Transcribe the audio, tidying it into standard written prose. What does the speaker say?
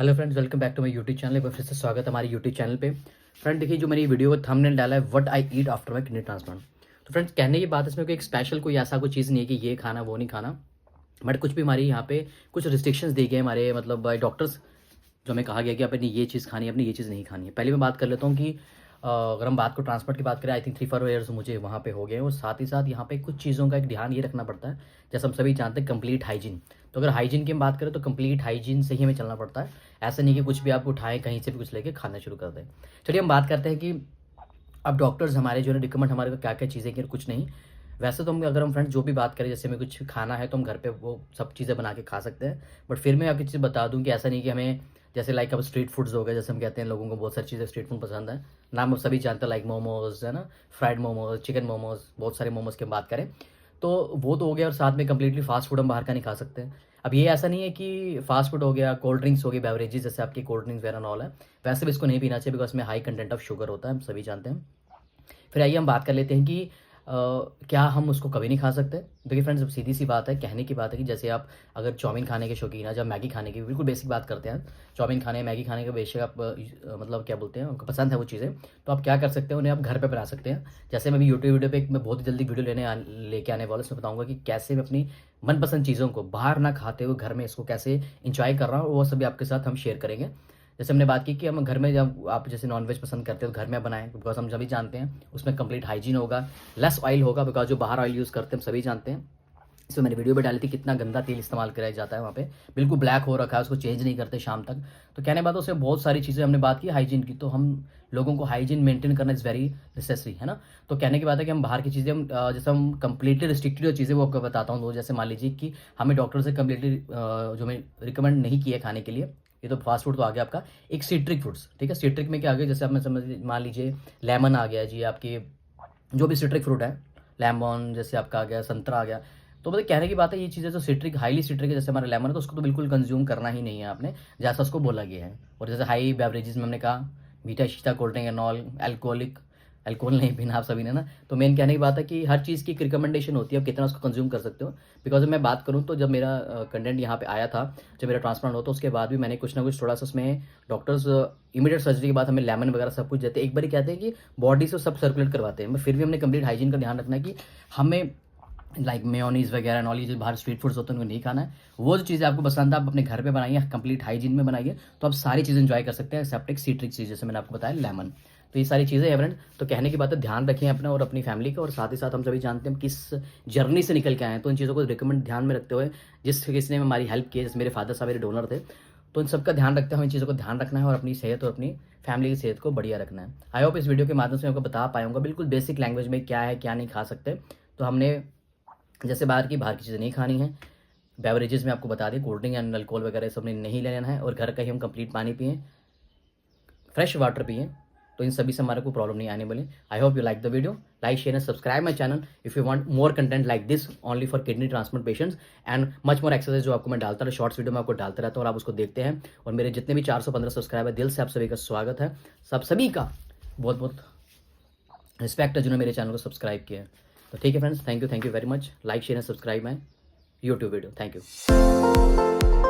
Hello friends, welcome back to my YouTube channel. एक बार फिर से स्वागत है हमारे यूट्यूब चैनल पे। फ्रेंड देखिए, जो मैंने ये वीडियो का थंबनेल डाला है, what I eat after my kidney transplant. तो फ्रेंड्स कहने की बात इसमें कोई एक स्पेशल कोई ऐसा कोई चीज़ नहीं है कि ये खाना वो नहीं खाना, बट कुछ भी हमारी यहाँ पे कुछ रिस्ट्रिक्शंस दी गई हैं हमारे मतलब बाय डॉक्टर्स, जो हमें कहा गया कि आपने ये चीज़ खानी है, आपने ये चीज़ नहीं खानी है। पहले मैं बात कर लेता हूँ कि अगर हम बात को ट्रांसपोर्ट की बात करें, आई थिंक 3-4 ईयर्स मुझे वहाँ पे हो गए हैं, और साथ ही साथ यहाँ पे कुछ चीज़ों का एक ध्यान ये रखना पड़ता है। जैसे हम सभी जानते हैं कंप्लीट हाइजीन। तो अगर हाइजीन की हम बात करें तो कंप्लीट हाइजीन से ही हमें चलना पड़ता है। ऐसा नहीं कि कुछ भी आप उठाएं कहीं से भी कुछ लेके खाना शुरू कर दें। चलिए हम बात करते हैं कि अब डॉक्टर्स हमारे जो है रिकमेंड हमारे को क्या क्या चीज़ें कि कुछ नहीं। वैसे तो हम अगर हम फ्रेंड्स जो भी बात करें, जैसे हमें कुछ खाना है तो हम घर पे वो सब चीज़ें बना के खा सकते हैं। बट फिर मैं आपकी चीज़ बता दूं कि ऐसा नहीं कि हमें जैसे लाइक अब स्ट्रीट फूड्स हो गए, जैसे हम कहते हैं लोगों को बहुत सारी चीज़ें स्ट्रीट फूड पसंद है। नाम आप सभी जानते हैं, लाइक मोमोज है ना, फ्राइड मोमोज, चिकन मोमोज, बहुत सारे मोमोज की हम बात करें तो वो तो हो गया। और साथ में कंप्लीटली फास्ट फूड हम बाहर का नहीं खा सकते। अब ये ऐसा नहीं है कि फास्ट फूड हो गया, कोल्ड ड्रिंक्स हो गई, बेवरेजेस जैसे आपकी कोल्ड ड्रिंक्स वगैरह ऑल है, वैसे भी इसको नहीं पीना चाहिए, बिकॉज इसमें हाई कंटेंट ऑफ शुगर होता है, हम सभी जानते हैं। फिर आइए हम बात कर लेते हैं कि क्या हम उसको कभी नहीं खा सकते। देखिए फ्रेंड्स, सीधी सी बात है, कहने की बात है कि जैसे आप अगर चाउमीन खाने के शौकीन है, जब मैगी खाने की, बिल्कुल बेसिक बात करते हैं, चाउमीन खाने मैगी खाने के बेशक आप मतलब क्या बोलते हैं, आपको पसंद है वो चीज़ें, तो आप क्या कर सकते हैं, उन्हें आप घर पे बना सकते हैं। जैसे मैं भी यूट्यूब वीडियो पे एक मैं बहुत ही जल्दी वीडियो लेके आने वाला, उसमें बताऊंगा कि कैसे मैं अपनी मनपसंद चीज़ों को बाहर ना खाते हुए घर में इसको कैसे इंजॉय कर रहा हूँ, वो सभी आपके साथ हम शेयर करेंगे। जैसे हमने बात की कि हम घर में, जब आप जैसे नॉनवेज पसंद करते हो तो घर में बनाएं, बिकॉज हम सभी जानते हैं उसमें कंप्लीट हाइजीन होगा, लेस ऑयल होगा, बिकॉज जो बाहर ऑयल यूज़ करते हैं हम सभी जानते हैं। इसमें मैंने वीडियो भी डाली थी कितना गंदा तेल इस्तेमाल कराया जाता है वहाँ पे, बिल्कुल ब्लैक हो रखा है, उसको चेंज नहीं करते शाम तक। तो कहने बाद उससे बहुत सारी चीज़ें हमने बात की हाइजीन की, तो हम लोगों को हाइजीन मेंटेन करना इज़ वेरी नेसेसरी है ना। तो कहने की बात है कि हम बाहर की चीज़ें हम जैसे हम कंप्लीटली रिस्ट्रिक्टेड जो चीज़ें वो आपको बताता हूँ। तो जैसे मान लीजिए कि हमें डॉक्टर से कंप्लीटली जो हमें रिकमेंड नहीं किया खाने के लिए, ये तो फास्ट फूड तो आ गया आपका। एक सिट्रिक फूड्स, ठीक है, सिट्रिक में क्या आ गया, जैसे आप मैं समझ मान लीजिए लेमन आ गया जी, आपकी जो भी सिट्रिक फ्रूट है, लेमन जैसे आपका आ गया, संतरा आ गया। तो मतलब कहने की बात है ये चीज़ें जो सिट्रिक हाईली सिट्रिक है, जैसे हमारा लेमन है, तो उसको तो बिल्कुल कंज्यूम करना ही नहीं है आपने, जैसा उसको बोला गया है। और जैसे हाई बेवरेजेस में हमने कहा मीठा शीठा cold drink and all, alcoholic alcohol नहीं पीना आप सभी ने ना। तो मेन कहने की बात है कि हर चीज़ की एक रिकमेंडेशन होती है, आप कितना उसको कंज्यूम कर सकते हो। बिकॉज मैं बात करूँ तो जब मेरा कंटेंट यहाँ पे आया था, जब मेरा ट्रांसप्लांट होता, उसके बाद भी मैंने कुछ ना कुछ थोड़ा सा उसमें डॉक्टर्स इमीडिएट सर्जरी के बाद हमें लेमन वगैरह सब कुछ देते हैं। एक बार ही कहते हैं कि बॉडी से सब सर्कुलेट करवाते हैं, फिर भी हमने कंप्लीट हाइजीन का ध्यान रखना है कि हमें लाइक मेयोनीज वगैरह नॉलेज जो बाहर स्ट्रीट फूड्स होते हैं उनको नहीं खाना है। वो जो चीज़ें आपको पसंद है आप अपने घर पे बनाइए, कंप्लीट हाइजीन में बनाइए, तो आप सारी चीज़ें एंजॉय कर सकते हैं, एक्सेप्ट एक सीट्रिक चीज़ जैसे मैंने आपको बताया लेमन। तो ये सारी चीज़ें हैं फ्रेंड। तो कहने की बात है, ध्यान रखें अपना और अपनी फैमिली का, और साथ ही साथ हम सभी जानते हैं हम किस जर्नी से निकल के आए हैं, तो इन चीज़ों को रिकमेंड ध्यान में रखते हुए जिस किसी ने हमारी हेल्प की है, जैसे मेरे फादर साहब मेरे डोनर थे, तो इन सबका ध्यान रखते हुए इन चीज़ों को ध्यान रखना है और अपनी सेहत और अपनी फैमिली की सेहत को बढ़िया रखना है। आई होप इस वीडियो के माध्यम से मैं आपको बता पाऊंगा बिल्कुल बेसिक लैंग्वेज में क्या है क्या नहीं खा सकते। तो हमने जैसे बाहर की चीज़ें नहीं खानी है, बेवरेजेस में आपको बता दें कोल्ड ड्रिंक एंड अल्कोहल वगैरह सब ने नहीं लेना है, और घर का ही हम कंप्लीट पानी पिएं, फ्रेश वाटर पिएं, तो इन सभी से हमारे को प्रॉब्लम नहीं आने वाली। I hope you like the video, like share and subscribe my channel if you want more content like this only for kidney transplant patients and much more exercise जो आपको मैं डालता रहा, शॉर्ट्स वीडियो में आपको डालता रहता हूँ, और आप उसको देखते हैं। और मेरे जितने भी 415 सब्सक्राइबर, दिल से आप सभी का स्वागत है, सब सभी का बहुत बहुत रिस्पेक्ट है जिन्होंने मेरे चैनल को सब्सक्राइब किया है। तो ठीक है friends, thank you very much, like share and subscribe my YouTube video, thank you.